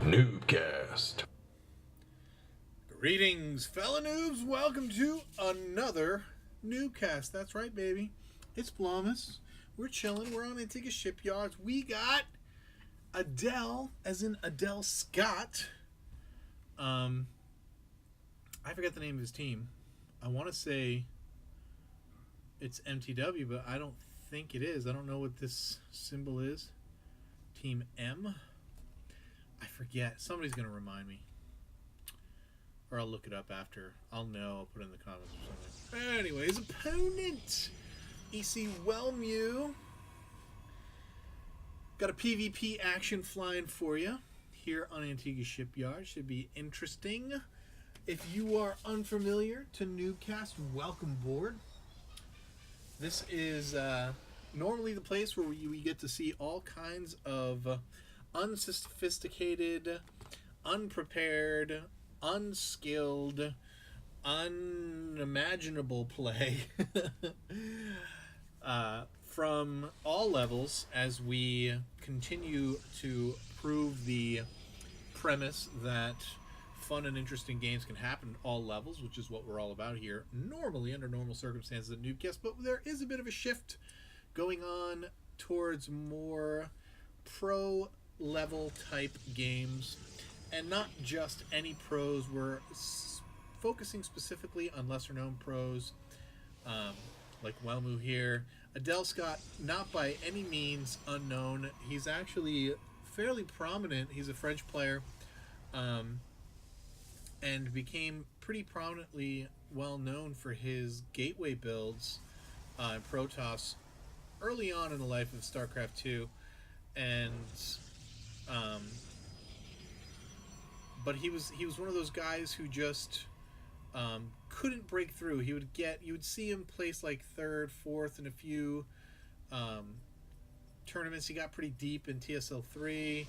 NuubCast. Greetings, fellow noobs. Welcome to another NuubCast. That's right, baby. It's Blomus. We're chilling. We're on Antigua Shipyards. We got Adel, as in Adel Scott. I forgot the name of his team. I want to say it's MTW, but I don't think it is. I don't know what this symbol is. Team M? I forget. Somebody's going to remind me. Or I'll look it up after. I'll know. I'll put it in the comments or something. Anyways, opponent. EC Welmu. Got a PvP action flying for you here on Antigua Shipyard. Should be interesting. If you are unfamiliar to NuubCast, welcome aboard. This is normally the place where we get to see all kinds of unsophisticated, unprepared, unskilled, unimaginable play from all levels as we continue to prove the premise that fun and interesting games can happen at all levels, which is what we're all about here, normally under normal circumstances at NuubCast, but there is a bit of a shift going on towards more pro level type games, and not just any pros. We're focusing specifically on lesser known pros, like Welmu here. Adel Scott, not by any means unknown. He's actually fairly prominent. He's a French player, and became pretty prominently well known for his gateway builds in Protoss early on in the life of StarCraft 2, and but he was one of those guys who just couldn't break through. You would see him place like third, fourth in a few tournaments. He got pretty deep in TSL 3.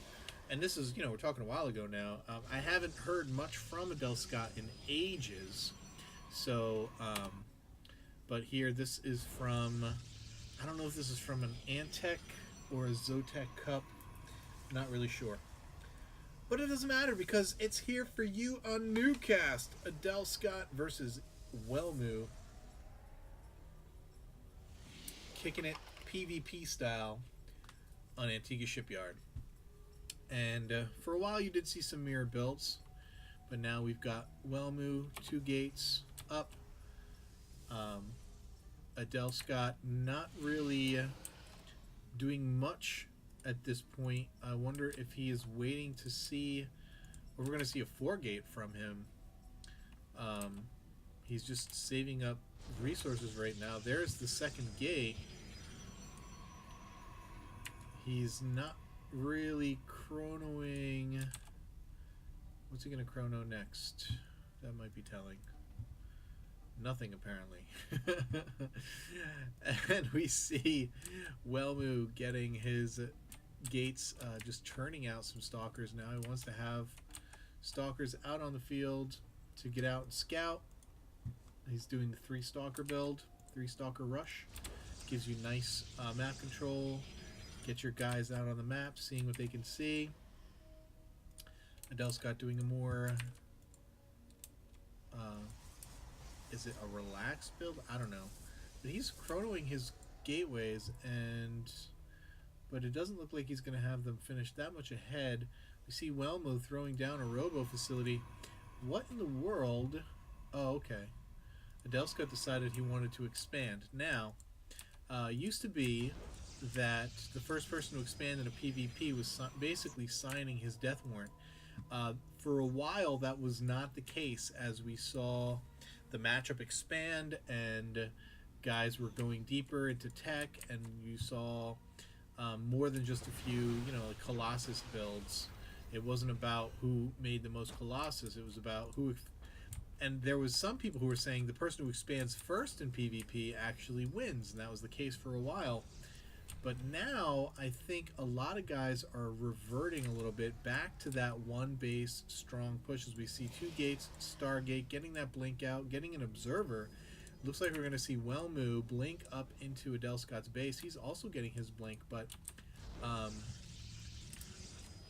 And this is, we're talking a while ago now. I haven't heard much from Adel Scott in ages. So, but here, this is from, I don't know if this is from an Antec or a Zotac Cup. Not really sure. But it doesn't matter because it's here for you on NuubCast. Adel Scott versus Welmu. Kicking it PvP style on Antigua Shipyard. And for a while you did see some mirror builds, but now we've got Welmu, 2 gates up. Adel Scott not really doing much at this point. I wonder if he is waiting to see, or we're going to see a 4 gate from him. He's just saving up resources right now. There's the 2nd gate. He's not really chronoing. What's he gonna chrono next? That might be telling. Nothing, apparently. And we see Welmu getting his gates, just churning out some stalkers now. He wants to have stalkers out on the field to get out and scout. He's doing the 3 stalker build, 3 stalker rush. Gives you nice map control. Get your guys out on the map, seeing what they can see. Adel Scott doing a more, is it a relaxed build? I don't know. But he's chronoing his gateways, but it doesn't look like he's going to have them finished that much ahead. We see Welmu throwing down a robo facility. What in the world? Oh, okay. Adel Scott decided he wanted to expand. Now, used to be that the first person to expand in a PvP was basically signing his death warrant. For a while, that was not the case, as we saw the matchup expand and guys were going deeper into tech, and you saw more than just a few, like Colossus builds. It wasn't about who made the most Colossus. It was about who. And there was some people who were saying the person who expands first in PvP actually wins, and that was the case for a while. But now, I think a lot of guys are reverting a little bit back to that 1 base strong push, as we see 2 gates, Stargate, getting that blink out, getting an observer. Looks like we're going to see Welmu blink up into Adel Scott's base. He's also getting his blink, but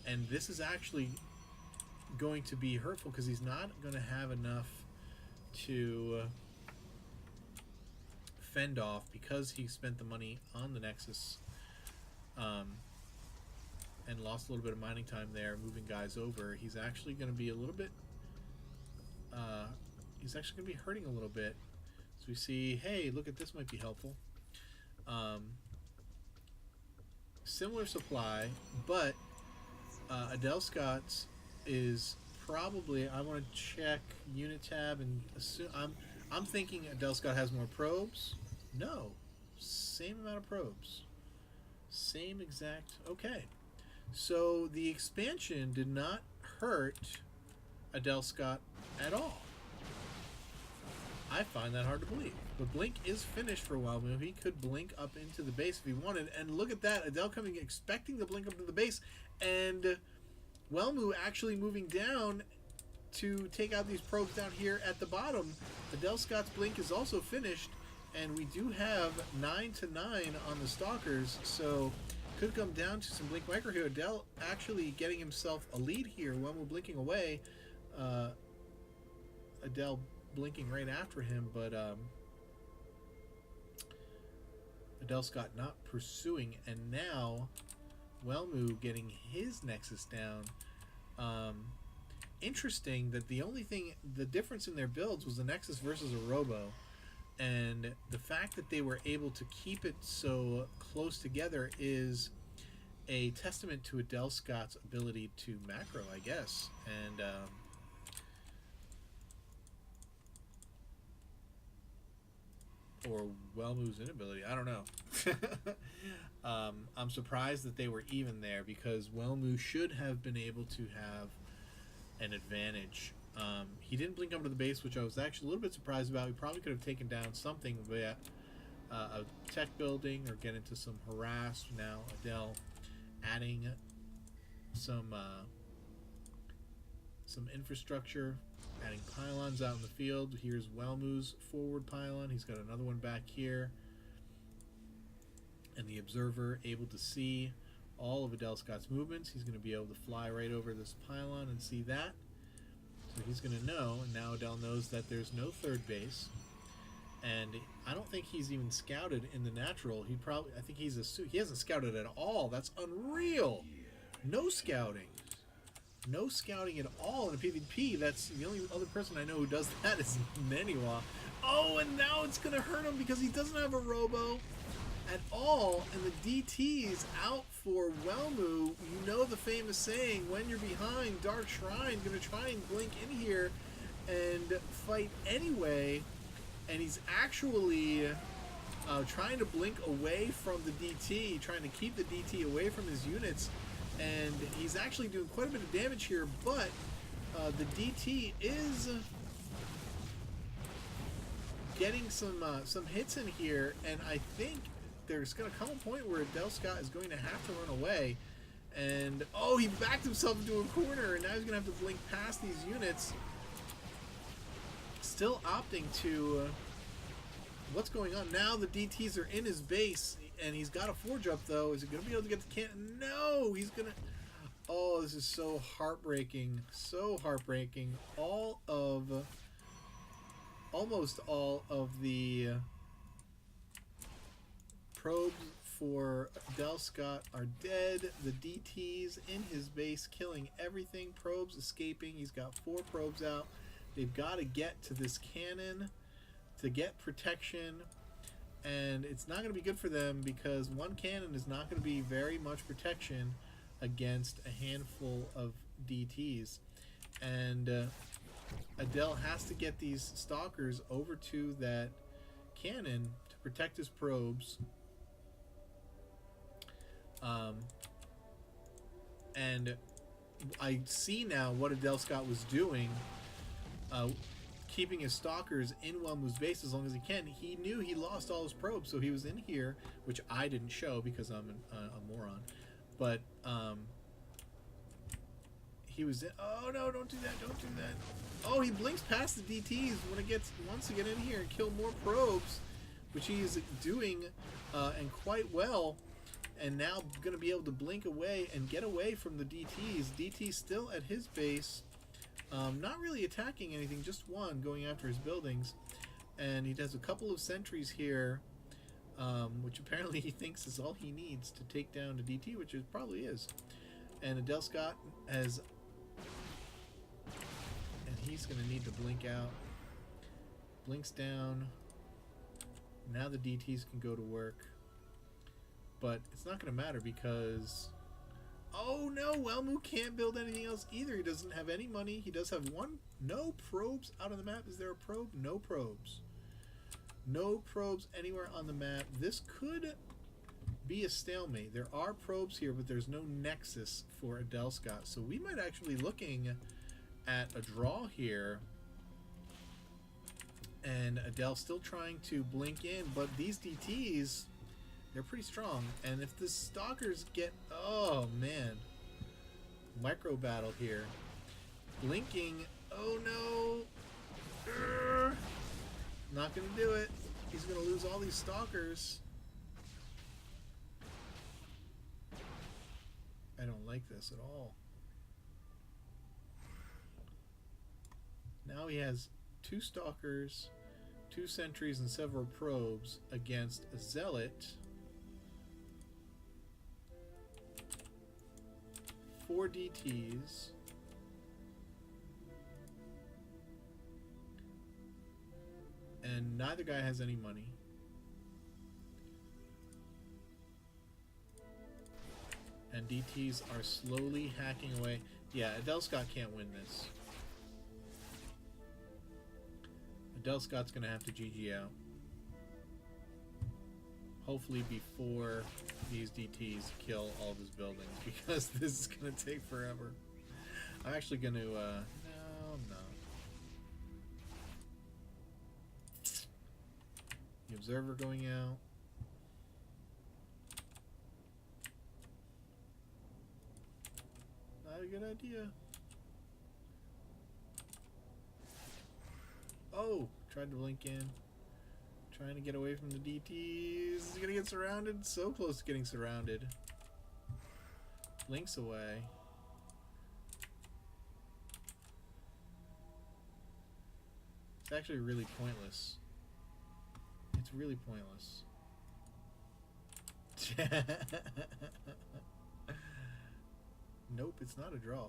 and this is actually going to be hurtful because he's not going to have enough to fend off because he spent the money on the Nexus and lost a little bit of mining time there, moving guys over. He's actually going to be a little bit he's actually going to be hurting a little bit. So we see, hey, look at this, might be helpful. Similar supply, but Adel Scott's is probably, I want to check unit tab and assume, I'm thinking Adel Scott has more probes. No, same amount of probes, same exact. Okay, so the expansion did not hurt Adel Scott at all. I find that hard to believe. But Blink is finished for Welmu. He could blink up into the base if he wanted. And look at that. Adel coming, expecting to blink up to the base. And Welmu actually moving down to take out these probes down here at the bottom. Adel Scott's blink is also finished. And we do have 9-9 on the Stalkers. So could come down to some blink micro here. Adel actually getting himself a lead here. Welmu blinking away. Adel blinking right after him, but Adel Scott not pursuing, and now Welmu getting his Nexus down. Interesting that the difference in their builds was the Nexus versus a Robo, and the fact that they were able to keep it so close together is a testament to Adel Scott's ability to macro, I guess, and or Welmu's inability. I don't know. I'm surprised that they were even there because Welmu should have been able to have an advantage. He didn't blink up to the base, which I was actually a little bit surprised about. He probably could have taken down something via a tech building or get into some harass. Now Adel adding some infrastructure, adding pylons out in the field. Here's Welmu's forward pylon. He's got another one back here. And the observer able to see all of Adel Scott's movements. He's going to be able to fly right over this pylon and see that. So he's going to know, and now Adel knows that there's no third base. And I don't think he's even scouted in the natural. I think he hasn't scouted at all. That's unreal. No scouting. No scouting at all in a PvP. That's the only other person I know who does that is Naniwa. Oh, and now it's going to hurt him because he doesn't have a Robo at all, and the DT's out for Welmu. You know the famous saying, when you're behind, Dark Shrine, going to try and blink in here and fight anyway, and he's actually trying to blink away from the DT, trying to keep the DT away from his units, and he's actually doing quite a bit of damage here, but the DT is getting some hits in here, and I think there's going to come a point where Adel Scott is going to have to run away. And, oh, he backed himself into a corner, and now he's going to have to blink past these units. Still opting to... what's going on? Now the DTs are in his base, and he's got a forge up, though. Is he going to be able to get the cannon? No! He's going to... oh, this is so heartbreaking. So heartbreaking. Almost all of the... probes for Adel Scott are dead. The DT's in his base killing everything. Probes escaping. He's got 4 probes out. They've got to get to this cannon to get protection, and it's not going to be good for them because one cannon is not going to be very much protection against a handful of DT's, and Adel has to get these stalkers over to that cannon to protect his probes. And I see now what Adel Scott was doing, keeping his stalkers in Welmu's base as long as he can. He knew he lost all his probes, so he was in here, which I didn't show because I'm a moron. But he was in. Oh no! Don't do that! Don't do that! Oh, he blinks past the DTs when it wants to get in here and kill more probes, which he is doing, and quite well. And now going to be able to blink away and get away from the DTs. DT still at his base, Not really attacking anything, just one going after his buildings. And he does a couple of sentries here, which apparently he thinks is all he needs to take down the DT, which it probably is. And Adel Scott has... And he's going to need to blink out. Blinks down. Now the DTs can go to work. But it's not going to matter because... Oh no, Welmu can't build anything else either. He doesn't have any money. He does have one. No probes out on the map. Is there a probe? No probes. No probes anywhere on the map. This could be a stalemate. There are probes here, but there's no nexus for Adel Scott. So we might actually be looking at a draw here. And Adel still trying to blink in, but these DTs... They're pretty strong, and if the stalkers get... Oh, man. Micro battle here. Blinking. Oh, no. Not going to do it. He's going to lose all these stalkers. I don't like this at all. Now he has 2 stalkers, 2 sentries, and several probes against a zealot. 4 DTs. And neither guy has any money. And DTs are slowly hacking away. Yeah, Adel Scott can't win this. Adel Scott's going to have to GG out. Hopefully before these DTs kill all of his buildings, because this is going to take forever. I'm actually going to, no, I'm not. The observer going out. Not a good idea. Oh, tried to blink in. Trying to get away from the DTs. He's gonna get surrounded. So close to getting surrounded. Blinks away. It's actually really pointless. It's really pointless. Nope, it's not a draw.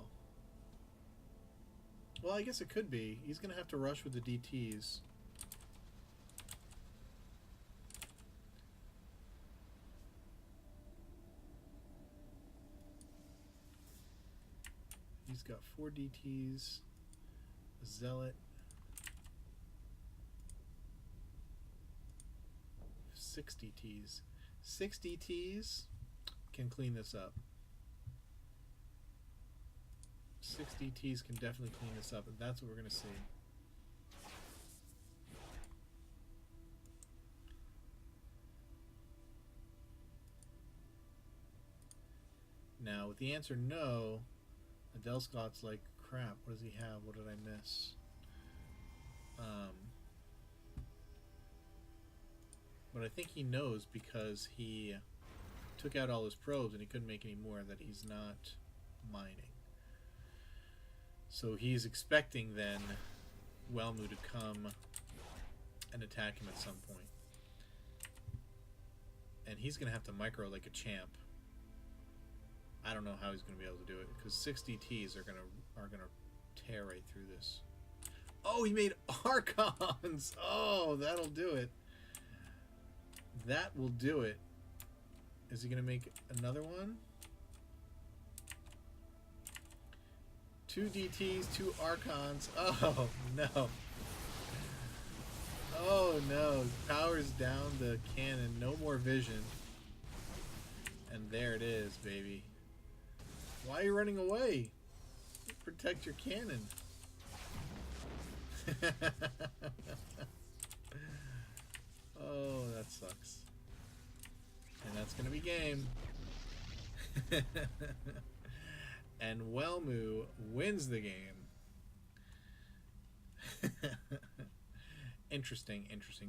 Well, I guess it could be. He's gonna have to rush with the DTs. He's got 4 DTs, a zealot, 6 DTs. 6 DTs can clean this up. 6 DTs can definitely clean this up, and that's what we're going to see. Now, with the answer no, Adel Scott's like, crap, what does he have? What did I miss? But I think he knows because he took out all his probes and he couldn't make any more that he's not mining. So he's expecting then Welmu to come and attack him at some point. And he's going to have to micro like a champ. I don't know how he's going to be able to do it because 6 DTs are going to tear right through this. Oh, he made Archons. Oh, that'll do it. That will do it. Is he going to make another one? 2 DTs, 2 Archons. Oh, no. Oh, no. Powers down the cannon. No more vision. And there it is, baby. Why are you running away? Protect your cannon. Oh, that sucks. And that's going to be game. And Welmu wins the game. Interesting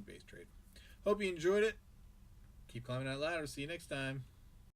base trade. Hope you enjoyed it. Keep climbing that ladder. See you next time.